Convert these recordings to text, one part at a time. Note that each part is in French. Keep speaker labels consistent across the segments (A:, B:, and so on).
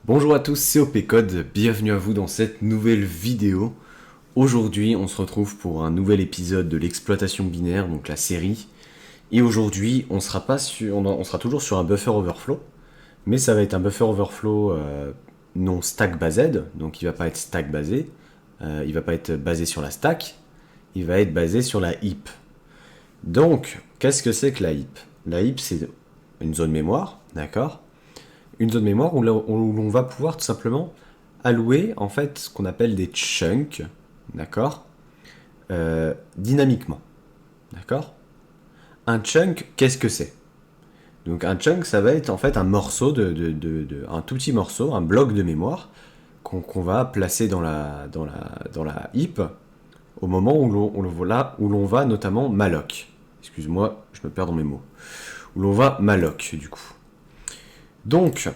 A: Bonjour à tous, c'est OP Code, bienvenue à vous dans cette nouvelle vidéo. Aujourd'hui, on se retrouve pour un nouvel épisode de l'exploitation binaire, donc la série. Et aujourd'hui, on sera toujours sur un buffer overflow, mais ça va être un buffer overflow non stack based, donc il va pas être stack basé, il va pas être basé sur la stack, il va être basé sur la heap. Donc, qu'est-ce que c'est que la heap? La heap, c'est une zone mémoire, d'accord? Une zone mémoire où l'on va pouvoir tout simplement allouer en fait ce qu'on appelle des chunks, d'accord, dynamiquement, d'accord. Un chunk, qu'est-ce que c'est? Donc un chunk, ça va être en fait un morceau un tout petit morceau, un bloc de mémoire qu'on va placer dans la heap au moment où l'on va notamment malloc. Excuse-moi, je me perds dans mes mots. Où l'on va malloc du coup. Donc,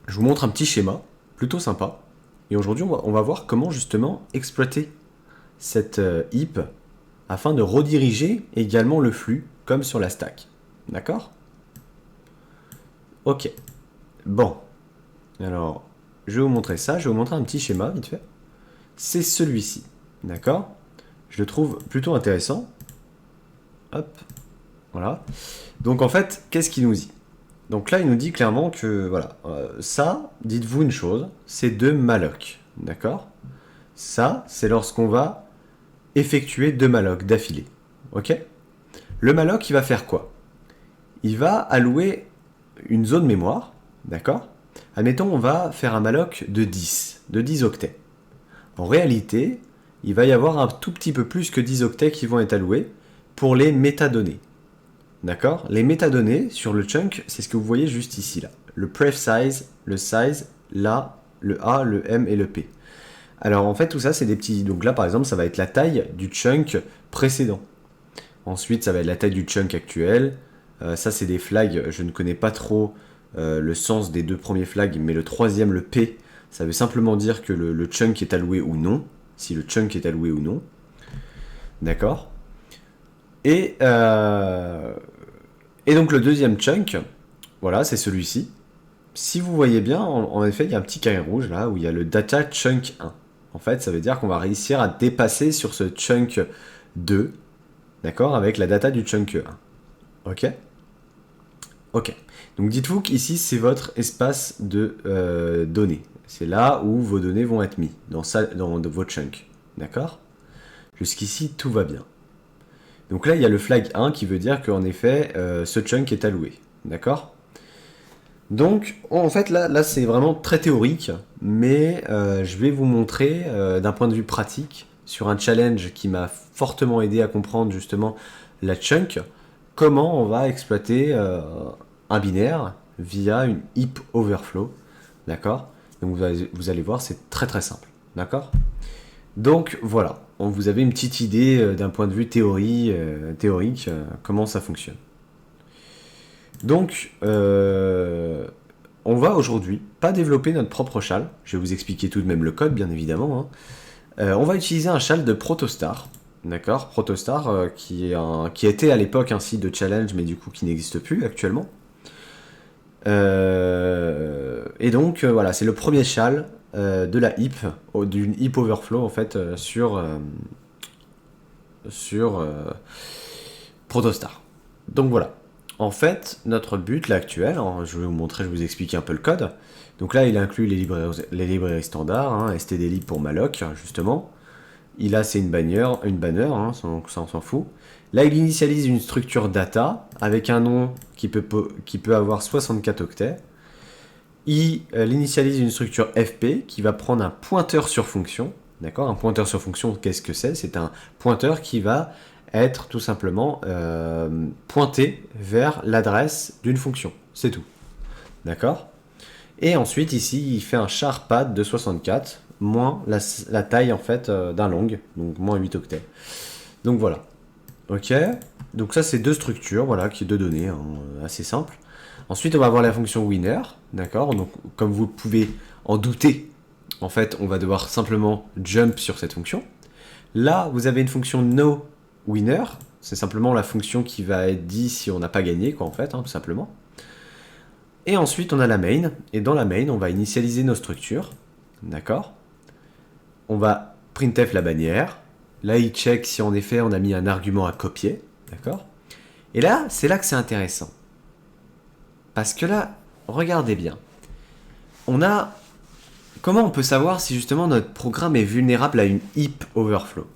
A: je vous montre un petit schéma, plutôt sympa. Et aujourd'hui, on va voir comment justement exploiter cette heap afin de rediriger également le flux, comme sur la stack. D'accord? Ok. Bon. Alors, je vais vous montrer ça. Je vais vous montrer un petit schéma, vite fait. C'est celui-ci. D'accord? Je le trouve plutôt intéressant. Hop. Voilà. Donc en fait, qu'est-ce qu'il nous dit? Donc là, il nous dit clairement que, voilà, ça, dites-vous une chose, c'est de malloc, d'accord? Ça, c'est lorsqu'on va effectuer deux malloc d'affilée, ok? Le malloc, il va faire quoi? Il va allouer une zone mémoire, d'accord? Admettons, on va faire un malloc de 10 octets. En réalité, il va y avoir un tout petit peu plus que 10 octets qui vont être alloués pour les métadonnées. D'accord? Les métadonnées sur le chunk, c'est ce que vous voyez juste ici là. Le pref size, le size, là, le A, le M et le P. Alors en fait tout ça c'est des petits... Donc là par exemple ça va être la taille du chunk précédent. Ensuite ça va être la taille du chunk actuel. Ça c'est des flags, je ne connais pas trop le sens des deux premiers flags, mais le troisième, le P, ça veut simplement dire que le chunk est alloué ou non. Si le chunk est alloué ou non. D'accord? Et donc le deuxième chunk, voilà, c'est celui-ci. Si vous voyez bien, en effet, il y a un petit carré rouge là où il y a le data chunk 1. En fait, ça veut dire qu'on va réussir à dépasser sur ce chunk 2, d'accord, avec la data du chunk 1. Ok? Ok. Donc dites-vous qu'ici, c'est votre espace de données. C'est là où vos données vont être mises, dans vos chunks. D'accord? Jusqu'ici, tout va bien. Donc là, il y a le flag 1 qui veut dire qu'en effet, ce chunk est alloué. D'accord? Donc, en fait, là c'est vraiment très théorique, mais je vais vous montrer d'un point de vue pratique, sur un challenge qui m'a fortement aidé à comprendre justement la chunk, comment on va exploiter un binaire via une heap overflow. D'accord? Donc vous allez voir, c'est très très simple. D'accord? Donc voilà, vous avez une petite idée d'un point de vue théorique, comment ça fonctionne. Donc, on va aujourd'hui pas développer notre propre shell. Je vais vous expliquer tout de même le code, bien évidemment. On va utiliser un shell de Protostar. D'accord? Protostar qui a été à l'époque un site de challenge, mais du coup qui n'existe plus actuellement. Et donc, voilà, c'est le premier shell de la heap, d'une heap overflow en fait, sur Protostar. Donc voilà. En fait, notre but là actuel, je vais vous montrer, je vais vous expliquer un peu le code. Donc là, il inclut les librairies standards, stdlib pour malloc, justement. Là, c'est une banner, ça on s'en fout. Là, il initialise une structure data avec un nom qui peut avoir 64 octets. Il initialise une structure fp qui va prendre un pointeur sur fonction. D'accord? Un pointeur sur fonction, qu'est-ce que c'est? C'est un pointeur qui va être tout simplement pointé vers l'adresse d'une fonction. C'est tout. D'accord? Et ensuite, ici, il fait un char pad de 64, moins la taille en fait d'un long, donc moins 8 octets. Donc voilà. Ok? Donc ça, c'est deux structures, voilà, qui deux données, assez simples. Ensuite, on va avoir la fonction winner, d'accord? Donc, comme vous pouvez en douter, en fait, on va devoir simplement jump sur cette fonction. Là, vous avez une fonction no-winner, c'est simplement la fonction qui va être dit si on n'a pas gagné, quoi, en fait, tout simplement. Et ensuite, on a la main. Et dans la main, on va initialiser nos structures. D'accord? On va printf la bannière. Là, il check si en effet, on a mis un argument à copier. D'accord? Et là, c'est là que c'est intéressant. Parce que là, regardez bien. On a... Comment on peut savoir si justement notre programme est vulnérable à une heap overflow?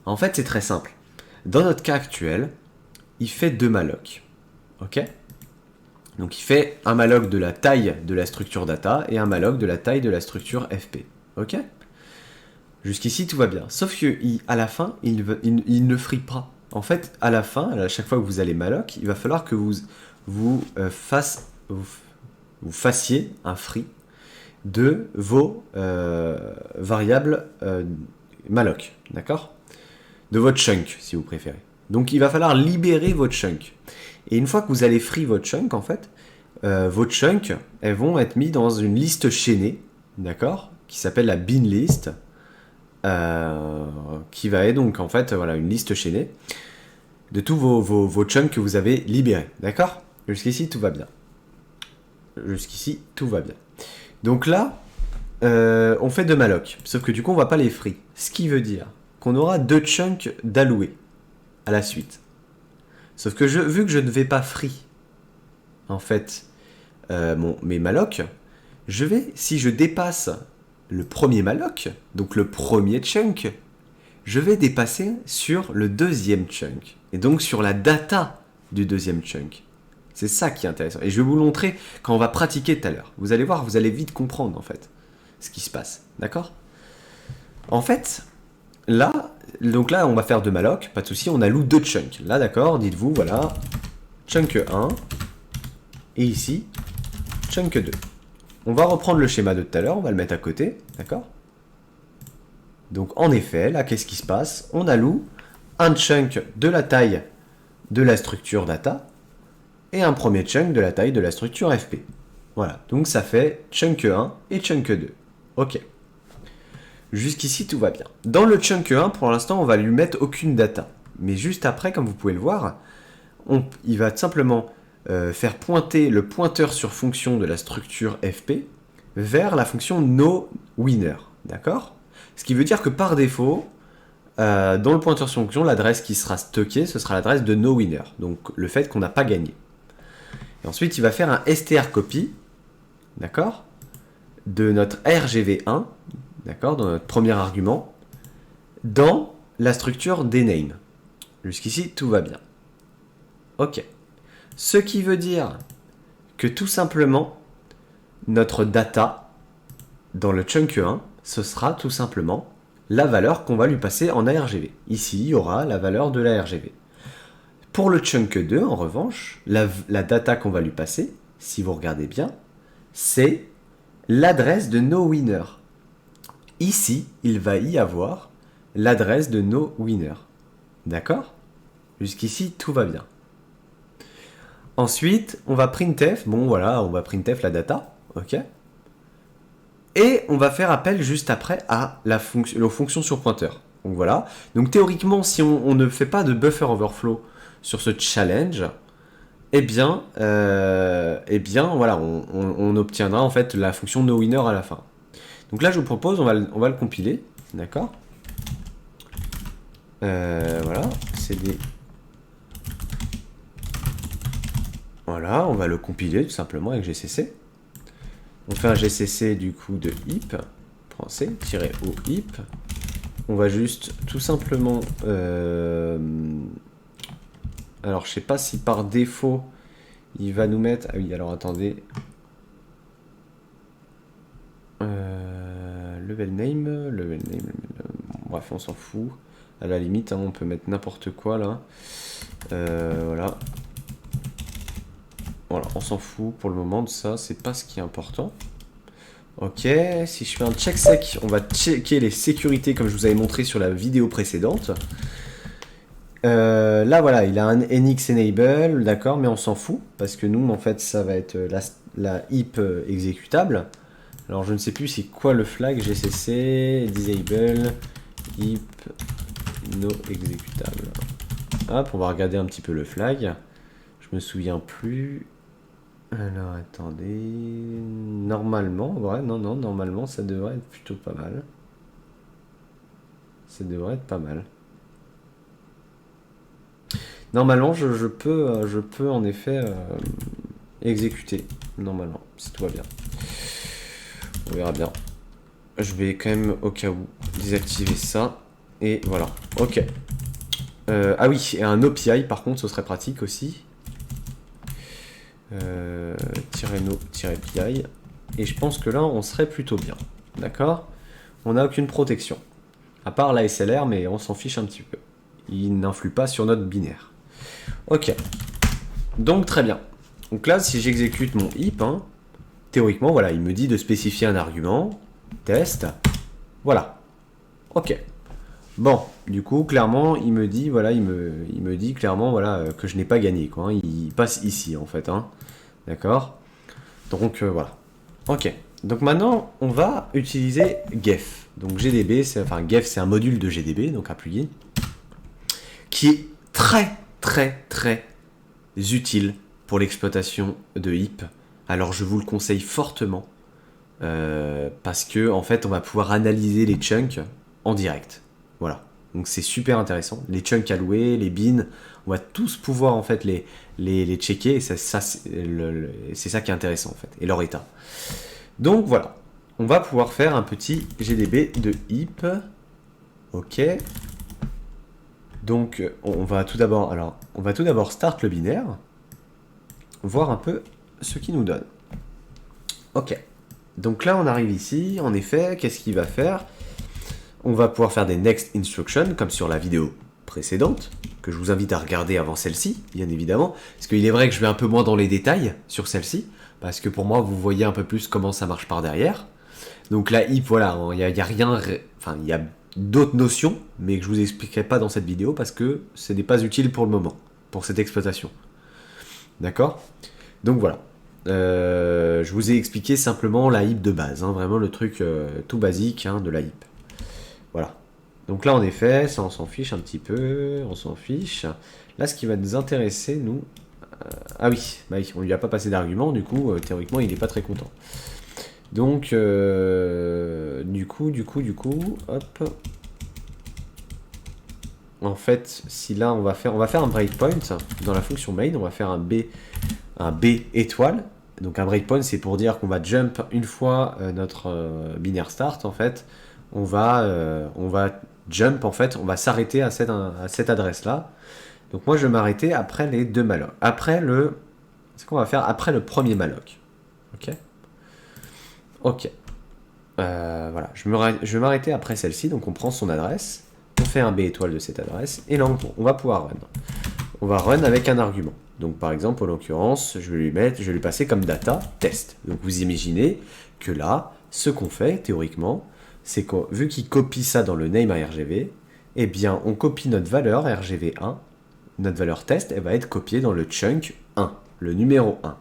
A: En fait, c'est très simple. Dans notre cas actuel, il fait 2 malloc. Ok? Donc il fait un malloc de la taille de la structure data et un malloc de la taille de la structure FP. Ok? Jusqu'ici, tout va bien. Sauf que à la fin, il ne free pas. En fait, à la fin, à chaque fois que vous allez malloc, il va falloir que vous fassiez un free de vos variables malloc, d'accord? De votre chunk, si vous préférez. Donc il va falloir libérer votre chunk. Et une fois que vous allez free votre chunk, en fait, vos chunks, elles vont être mis dans une liste chaînée, d'accord? Qui s'appelle la bin list, qui va être donc en fait voilà, une liste chaînée de tous vos chunks que vous avez libérés, d'accord? Jusqu'ici, tout va bien. Jusqu'ici, tout va bien. Donc là, on fait 2 malloc, sauf que du coup, on va pas les free. Ce qui veut dire qu'on aura 2 chunks d'alloués à la suite. Sauf que vu que je ne vais pas free, en fait, mes malloc, je vais, si je dépasse le premier malloc, donc le premier chunk, je vais dépasser sur le deuxième chunk. Et donc sur la data du deuxième chunk. C'est ça qui est intéressant. Et je vais vous le montrer quand on va pratiquer tout à l'heure. Vous allez voir, vous allez vite comprendre en fait ce qui se passe. D'accord? En fait, là, donc là, on va faire 2 malloc, pas de souci, on alloue 2 chunks. Là, d'accord, dites-vous, voilà, chunk 1, et ici, chunk 2. On va reprendre le schéma de tout à l'heure, on va le mettre à côté, d'accord? Donc, en effet, là, qu'est-ce qui se passe? On alloue un chunk de la taille de la structure data, et un premier chunk de la taille de la structure FP. Voilà, donc ça fait chunk 1 et chunk 2. Ok. Jusqu'ici, tout va bien. Dans le chunk 1, pour l'instant, on va lui mettre aucune data. Mais juste après, comme vous pouvez le voir, il va simplement faire pointer le pointeur sur fonction de la structure FP vers la fonction noWinner. D'accord? Ce qui veut dire que par défaut, dans le pointeur sur fonction, l'adresse qui sera stockée, ce sera l'adresse de noWinner. Donc le fait qu'on n'a pas gagné. Et ensuite, il va faire un strcopy, d'accord, de notre RGV1, d'accord, dans notre premier argument, dans la structure dname. Jusqu'ici, tout va bien. Ok. Ce qui veut dire que tout simplement, notre data, dans le chunk 1, ce sera tout simplement la valeur qu'on va lui passer en ARGV. Ici, il y aura la valeur de la RGV. Pour le chunk 2, en revanche, la data qu'on va lui passer, si vous regardez bien, c'est l'adresse de noWinner. Ici, il va y avoir l'adresse de noWinner. D'accord? Jusqu'ici, tout va bien. Ensuite, on va printf. Bon, voilà, on va printf la data. Ok? Et on va faire appel juste après à la fonction sur pointeur. Donc voilà. Donc théoriquement, si on ne fait pas de buffer overflow sur ce challenge, eh bien voilà, on obtiendra en fait la fonction noWinner à la fin. Donc là, je vous propose, on va le compiler, d'accord? Voilà, cd. Voilà, on va le compiler tout simplement avec gcc. On fait un gcc du coup de heap, c-o heap. On va juste tout simplement... alors, je sais pas si par défaut, il va nous mettre... Ah oui, alors attendez. Level name. Bref, on s'en fout. À la limite, hein, on peut mettre n'importe quoi là. Voilà. Voilà, on s'en fout pour le moment de ça. C'est pas ce qui est important. Ok, si je fais un check sec, on va checker les sécurités comme je vous avais montré sur la vidéo précédente. Là, voilà, il a un NX enable, d'accord, mais on s'en fout, parce que nous, en fait, ça va être la heap exécutable. Alors, je ne sais plus c'est quoi le flag, gcc, disable, heap, no exécutable. Hop, on va regarder un petit peu le flag. Je me souviens plus. Alors, attendez... Normalement, ouais, non, non, normalement, ça devrait être plutôt pas mal. Ça devrait être pas mal. Normalement, je peux en effet exécuter. Normalement, si tout va bien. On verra bien. Je vais quand même, au cas où, désactiver ça. Et voilà. Ok. Ah oui, et un OPI, par contre, ce serait pratique aussi. -no-pi. Et je pense que là, on serait plutôt bien. D'accord? On n'a aucune protection. À part la SLR, mais on s'en fiche un petit peu. Il n'influe pas sur notre binaire. Ok. Donc, très bien. Donc là, si j'exécute mon heap, hein, théoriquement, voilà, il me dit de spécifier un argument. Test. Voilà. Ok. Bon, du coup, clairement, il me dit, voilà, il me dit clairement, voilà, que je n'ai pas gagné, quoi, hein. Il passe ici, en fait, hein. D'accord? Donc, voilà. Ok. Donc maintenant, on va utiliser Gef. Donc GDB, enfin Gef, c'est un module de GDB, donc un plugin, qui est très, très, très utile pour l'exploitation de heap. Alors, je vous le conseille fortement, parce que, en fait, on va pouvoir analyser les chunks en direct. Voilà. Donc c'est super intéressant. Les chunks alloués, les bins, on va tous pouvoir en fait les checker. Et c'est ça qui est intéressant en fait. Et leur état. Donc voilà. On va pouvoir faire un petit GDB de heap. Ok. Donc on va tout d'abord, start le binaire. Voir un peu ce qu'il nous donne. Ok. Donc là on arrive ici. En effet, qu'est-ce qu'il va faire? On va pouvoir faire des next instructions, comme sur la vidéo précédente, que je vous invite à regarder avant celle-ci, bien évidemment, parce qu'il est vrai que je vais un peu moins dans les détails sur celle-ci, parce que pour moi, vous voyez un peu plus comment ça marche par derrière. Donc la heap, voilà, il y a rien, enfin, il y a d'autres notions, mais que je vous expliquerai pas dans cette vidéo, parce que ce n'est pas utile pour le moment, pour cette exploitation. D'accord? Donc voilà. Je vous ai expliqué simplement la heap de base, hein, vraiment le truc tout basique hein, de la heap. Voilà. Donc là, en effet, ça, on s'en fiche un petit peu. On s'en fiche. Là, ce qui va nous intéresser, nous... ah oui, bah oui, on lui a pas passé d'argument, du coup, théoriquement, il n'est pas très content. Donc, du coup, hop. En fait, si là, on va faire un breakpoint dans la fonction main, on va faire un B étoile. Donc un breakpoint, c'est pour dire qu'on va jump une fois notre binaire start, en fait. On va jump, en fait, on va s'arrêter à cette adresse-là. Donc moi, je vais m'arrêter après les deux malloc. C'est qu'on va faire après le premier malloc. Ok. Ok. Voilà, je vais m'arrêter après celle-ci. Donc on prend son adresse, on fait un B étoile de cette adresse, et là on va pouvoir run. On va run avec un argument. Donc par exemple, en l'occurrence, je vais lui passer comme data test. Donc vous imaginez que là, ce qu'on fait théoriquement, c'est que vu qu'il copie ça dans le name à RGV, eh bien on copie notre valeur RGV1, notre valeur test, elle va être copiée dans le chunk 1, le numéro 1.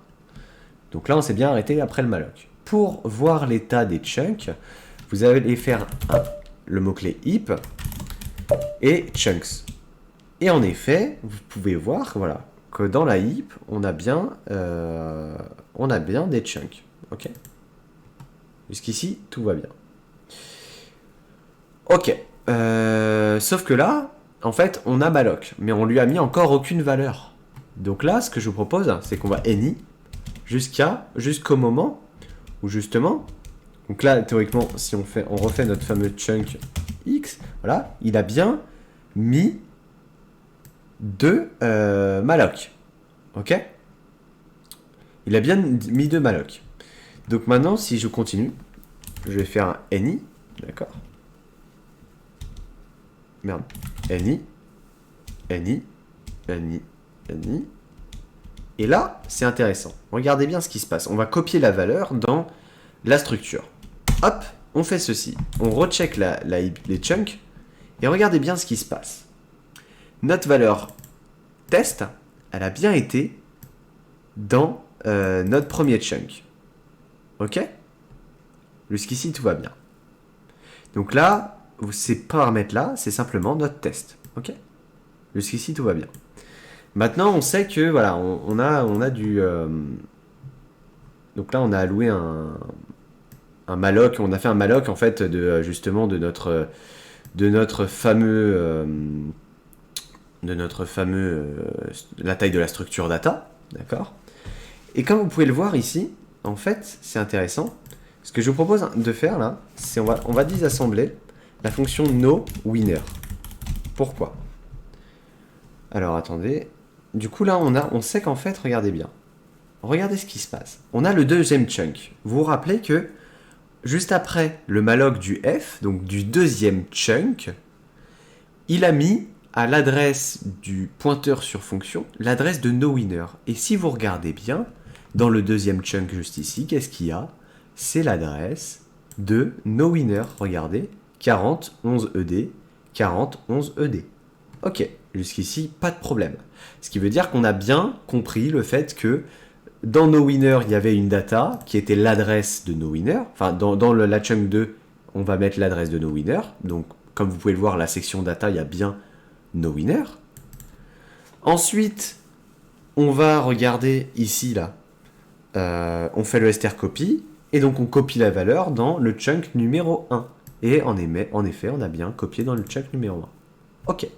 A: Donc là on s'est bien arrêté après le malloc. Pour voir l'état des chunks, vous allez faire le mot-clé heap et chunks. Et en effet, vous pouvez voir voilà, que dans la heap, on a bien des chunks. Ok. Jusqu'ici, tout va bien. Ok. Sauf que là, en fait, on a malloc, mais on lui a mis encore aucune valeur. Donc là, ce que je vous propose, c'est qu'on va any jusqu'au moment où justement, donc là, théoriquement, si on refait notre fameux chunk x, voilà, il a bien mis de malloc. Ok? Il a bien mis de malloc. Donc maintenant, si je continue, je vais faire un any, d'accord? Merde. Any. Et là, c'est intéressant. Regardez bien ce qui se passe. On va copier la valeur dans la structure. Hop, on fait ceci. On recheck les chunks. Et regardez bien ce qui se passe. Notre valeur test, elle a bien été dans notre premier chunk. Ok? Jusqu'ici, tout va bien. Donc là, ces paramètres-là, c'est simplement notre test. Ok? Jusqu'ici, tout va bien. Maintenant, on sait que voilà, on a du Donc là, on a alloué un malloc, on a fait un malloc en fait justement de notre fameux la taille de la structure data, d'accord. Et comme vous pouvez le voir ici, en fait, c'est intéressant. Ce que je vous propose de faire là, c'est on va désassembler la fonction noWinner. Pourquoi? Alors attendez. Du coup là, on sait qu'en fait, regardez bien. Regardez ce qui se passe. On a le deuxième chunk. Vous vous rappelez que juste après le malloc du f, donc du deuxième chunk, il a mis à l'adresse du pointeur sur fonction l'adresse de noWinner. Et si vous regardez bien, dans le deuxième chunk juste ici, qu'est-ce qu'il y a? C'est l'adresse de noWinner. Regardez, 40 11 ED, 40 11 ED. Ok, jusqu'ici, pas de problème. Ce qui veut dire qu'on a bien compris le fait que dans noWinner, il y avait une data qui était l'adresse de noWinner. Enfin, dans la chunk 2, on va mettre l'adresse de noWinner. Donc, comme vous pouvez le voir, la section data, il y a bien noWinner. Ensuite, on va regarder ici, là. On fait le strcopy. Et donc, on copie la valeur dans le chunk numéro 1. Et en effet, on a bien copié dans le chunk numéro 1. Ok.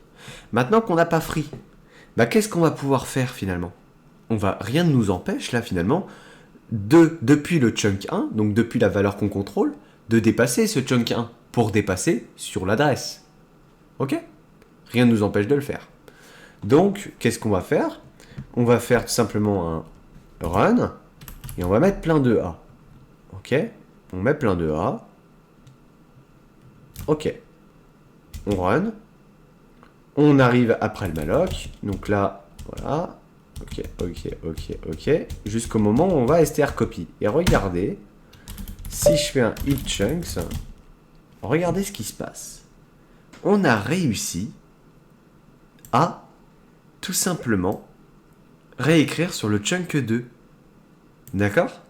A: Maintenant qu'on n'a pas free, bah, qu'est-ce qu'on va pouvoir faire finalement? Rien ne nous empêche là finalement depuis le chunk 1, donc depuis la valeur qu'on contrôle, de dépasser ce chunk 1 pour dépasser sur l'adresse. Ok? Rien ne nous empêche de le faire. Donc, qu'est-ce qu'on va faire? On va faire tout simplement un run et on va mettre plein de A. Ok? On met plein de A. Ok. On run. On arrive après le malloc. Donc là, voilà. Ok. Jusqu'au moment où on va strcopy. Et regardez, si je fais un hit chunks, regardez ce qui se passe. On a réussi à tout simplement réécrire sur le chunk 2. D'accord?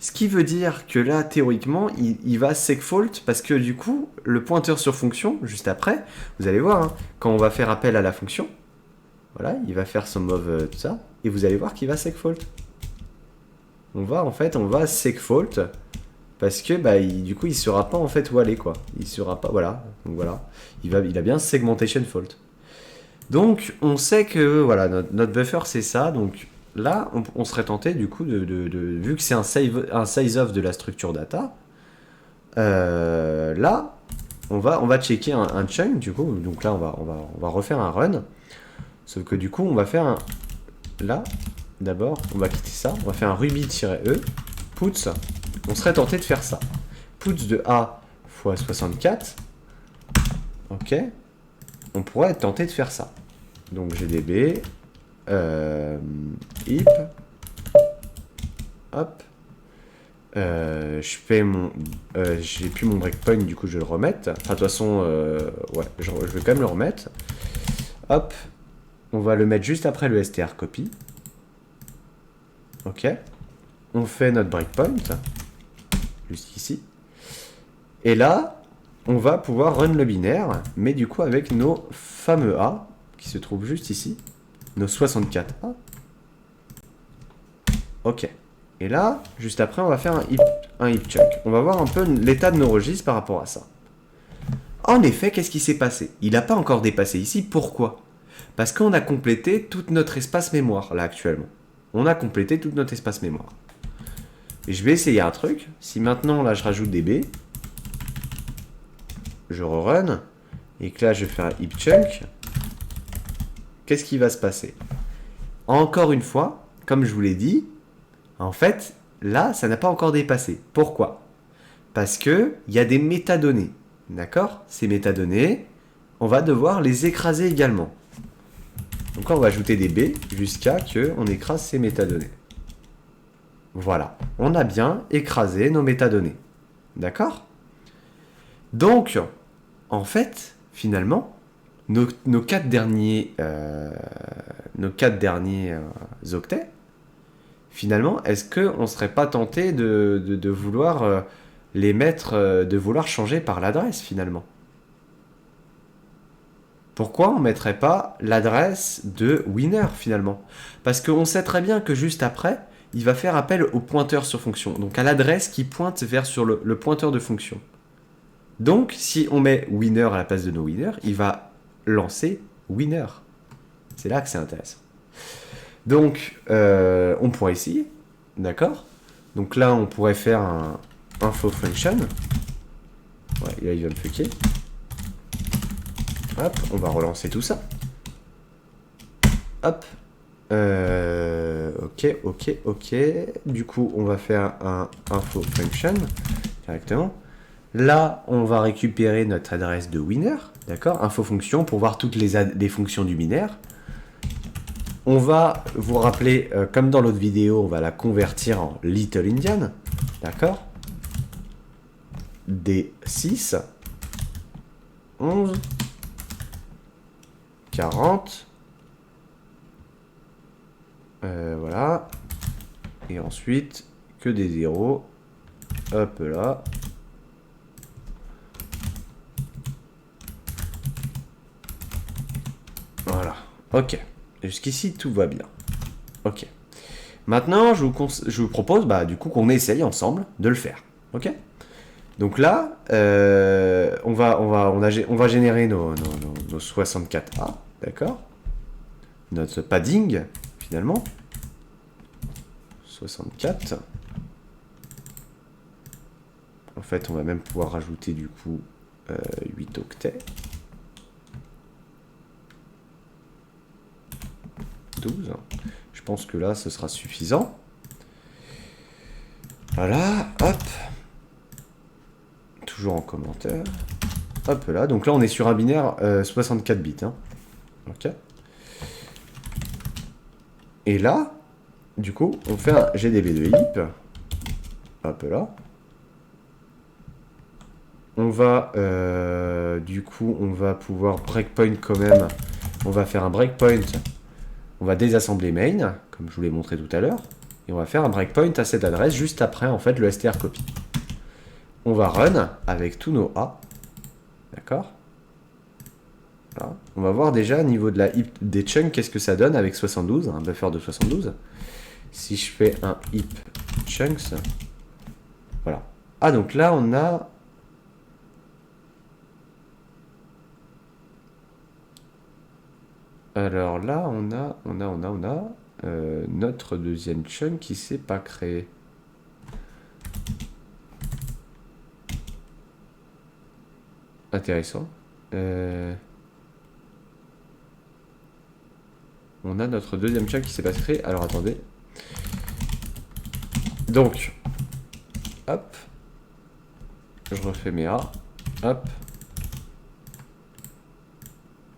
A: Ce qui veut dire que là, théoriquement, il va segfault parce que du coup, le pointeur sur fonction, juste après, vous allez voir, hein, quand on va faire appel à la fonction, voilà, il va faire son move tout ça, et vous allez voir qu'il va segfault. On va segfault parce que du coup, il saura pas en fait où aller quoi. Il saura pas, voilà. Donc voilà, il a bien segmentation fault. Donc on sait que voilà, notre buffer c'est ça. Donc là, on serait tenté du coup vu que c'est un size of de la structure data. Là, on va checker un chunk du coup. Donc là, on va refaire un run. Sauf que du coup, on va faire un... Là, d'abord, on va quitter ça. On va faire un ruby-e, puts. On serait tenté de faire ça. Puts de A fois 64. Ok. On pourrait être tenté de faire ça. Donc gdb, heap. Hop. Je fais mon... j'ai plus mon breakpoint, du coup, je vais le remettre. Enfin, de toute façon, ouais, je vais quand même le remettre. Hop. On va le mettre juste après le strcopy. Ok. On fait notre breakpoint. Juste ici. Et là, on va pouvoir run le binaire, mais du coup avec nos fameux A, qui se trouvent juste ici. Nos 64 A. Ok. Et là, juste après, on va faire un heap chunk. On va voir un peu l'état de nos registres par rapport à ça. En effet, qu'est-ce qui s'est passé? Il n'a pas encore dépassé ici. Pourquoi? Parce qu'on a complété tout notre espace mémoire, là, actuellement. On a complété tout notre espace mémoire. Et je vais essayer un truc. Si maintenant, là, je rajoute des B, je rerun, et que là, je fais un heap chunk, qu'est-ce qui va se passer? Encore une fois, comme je vous l'ai dit, en fait, là, ça n'a pas encore dépassé. Pourquoi? Parce qu'il y a des métadonnées. D'accord? Ces métadonnées, on va devoir les écraser également. Donc là, on va ajouter des B jusqu'à ce qu'on écrase ces métadonnées. Voilà, on a bien écrasé nos métadonnées. D'accord? Donc, en fait, finalement, nos 4 derniers, octets, finalement, est-ce qu'on ne serait pas tenté de vouloir les mettre, de vouloir changer par l'adresse finalement? Pourquoi on ne mettrait pas l'adresse de winner finalement? Parce qu'on sait très bien que juste après, il va faire appel au pointeur sur fonction. Donc à l'adresse qui pointe vers sur le pointeur de fonction. Donc si on met winner à la place de no winner, il va lancer winner. C'est là que c'est intéressant. Donc on pourrait essayer. D'accord? Donc là on pourrait faire un info function. Ouais, là il va me fucker. Hop, on va relancer tout ça. Hop. Ok. Du coup, on va faire un info function directement. Là, on va récupérer notre adresse de winner. D'accord? Info fonction pour voir toutes les fonctions du binaire. On va vous rappeler, comme dans l'autre vidéo, on va la convertir en Little Indian. D'accord? D6 11 40 voilà. Et ensuite, que des zéros. Hop là. Voilà. Ok. Jusqu'ici, tout va bien. Ok. Maintenant, je vous propose, du coup, qu'on essaye ensemble de le faire. Ok? Donc là, on va générer nos 64A. D'accord? Notre padding, finalement. 64. En fait, on va même pouvoir rajouter du coup 8 octets. 12. Je pense que là, ce sera suffisant. Voilà, hop. Toujours en commentaire. Hop là, donc là, on est sur un binaire 64 bits. Hein. Ok. Et là, du coup, on fait un GDB de heap. Hop là. On va, du coup, on va pouvoir breakpoint quand même. On va faire un breakpoint. On va désassembler main, comme je vous l'ai montré tout à l'heure. Et on va faire un breakpoint à cette adresse juste après, en fait, le strcopy. On va run avec tous nos A. D'accord? Voilà. On va voir déjà, au niveau de la heap des chunks, qu'est-ce que ça donne avec 72, un buffer de 72. Si je fais un heap chunks, voilà. Ah, donc là, on a... Alors là, on a notre deuxième chunk qui s'est pas créé. Intéressant. On a notre deuxième chunk qui s'est pas créé. Alors attendez. Donc, hop. Je refais mes A. Hop.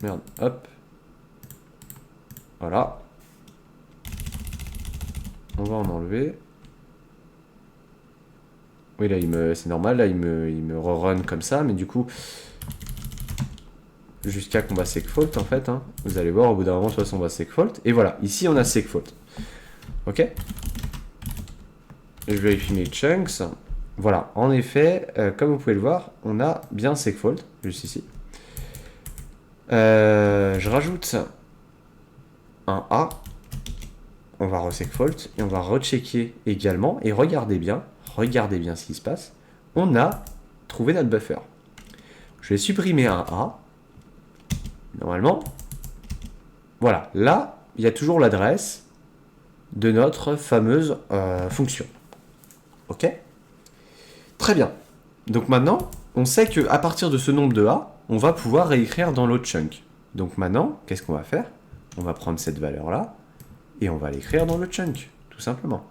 A: Merde, hop. Voilà. On va en enlever. Oui, là, c'est normal. Là, il me rerun comme ça. Mais du coup, jusqu'à qu'on va segfault, en fait. Hein. Vous allez voir, au bout d'un moment, de toute façon, on va segfault. Et voilà, ici, on a segfault. Ok? Je vérifie mes chunks. Voilà, en effet, comme vous pouvez le voir, on a bien segfault, juste ici. Je rajoute un A. On va resegfault et on va rechecker également. Et regardez bien ce qui se passe. On a trouvé notre buffer. Je vais supprimer un A. Normalement. Voilà, là, il y a toujours l'adresse de notre fameuse fonction. Ok? Très bien. Donc maintenant, on sait qu'à partir de ce nombre de A, on va pouvoir réécrire dans l'autre chunk. Donc maintenant, qu'est-ce qu'on va faire? On va prendre cette valeur-là et on va l'écrire dans le chunk, tout simplement.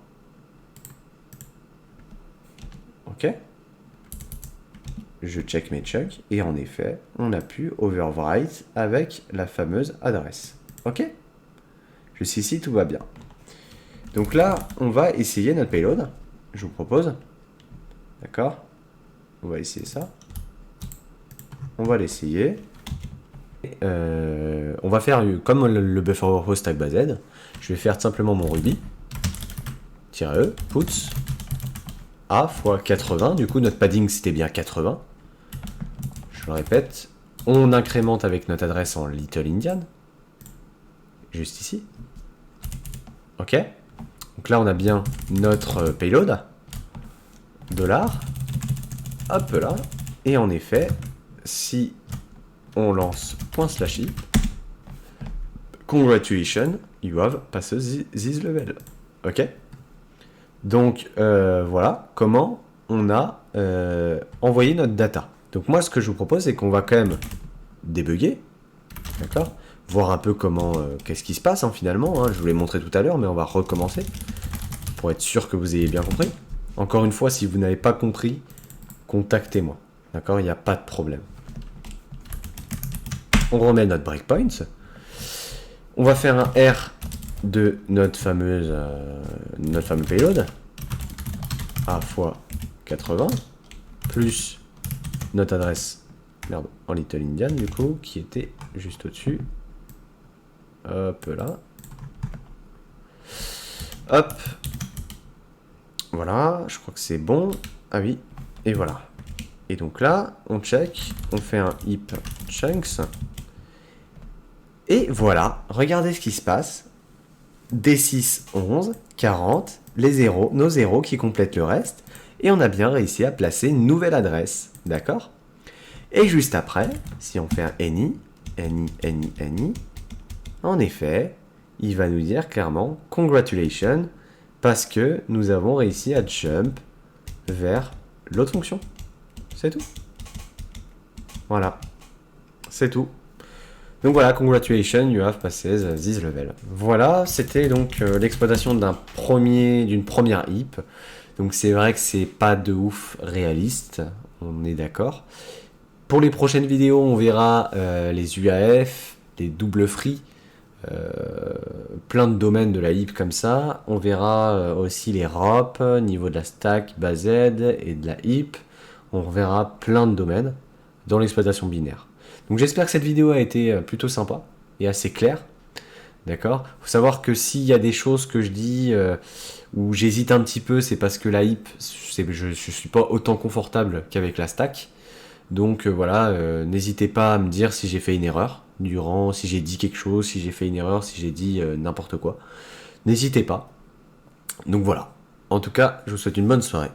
A: Ok? Je check mes chunks et en effet, on a pu overwrite avec la fameuse adresse. Ok? Jusqu'ici, tout va bien. Donc là, on va essayer notre payload. Je vous propose. D'accord? On va essayer ça. On va l'essayer. On va faire comme le buffer overflow stack base. Je vais faire simplement mon Ruby. -e, puts A fois 80. Du coup, notre padding, c'était bien 80. Je le répète. On incrémente avec notre adresse en Little Indian. Juste ici. Ok. Donc là, on a bien notre payload. Dollar. Hop là. Et en effet, si on lance ./i, congratulations, you have passed this level. Ok. Donc voilà comment on a envoyé notre data. Donc moi, ce que je vous propose, c'est qu'on va quand même débugger, d'accord, voir un peu comment, qu'est-ce qui se passe finalement. Je vous l'ai montré tout à l'heure, mais on va recommencer pour être sûr que vous ayez bien compris. Encore une fois, si vous n'avez pas compris, contactez-moi, d'accord, il n'y a pas de problème. On remet notre breakpoint. On va faire un R de notre fameux payload A fois 80 plus notre adresse en Little Indian du coup qui était juste au-dessus. Hop là. Hop. Voilà, je crois que c'est bon. Ah oui, et voilà. Et donc là, on check, on fait un heap chunks. Et voilà, regardez ce qui se passe. D6, 11, 40, les zéros, nos zéros qui complètent le reste. Et on a bien réussi à placer une nouvelle adresse. D'accord? Et juste après, si on fait un any, en effet, il va nous dire clairement congratulations parce que nous avons réussi à jump vers l'autre fonction. C'est tout. Voilà. C'est tout. Donc voilà, congratulations, you have passed this level. Voilà, c'était donc l'exploitation d'une première heap. Donc c'est vrai que c'est pas de ouf réaliste, on est d'accord. Pour les prochaines vidéos, on verra les UAF, les double free, plein de domaines de la heap comme ça. On verra aussi les ROP, niveau de la stack, base Z et de la heap. On verra plein de domaines dans l'exploitation binaire. Donc j'espère que cette vidéo a été plutôt sympa et assez claire. D'accord. Faut savoir que s'il y a des choses que je dis où j'hésite un petit peu, c'est parce que la heap, je ne suis pas autant confortable qu'avec la stack. Donc voilà, n'hésitez pas à me dire si j'ai fait une erreur, si j'ai dit quelque chose, si j'ai fait une erreur, si j'ai dit n'importe quoi. N'hésitez pas. Donc voilà. En tout cas, je vous souhaite une bonne soirée.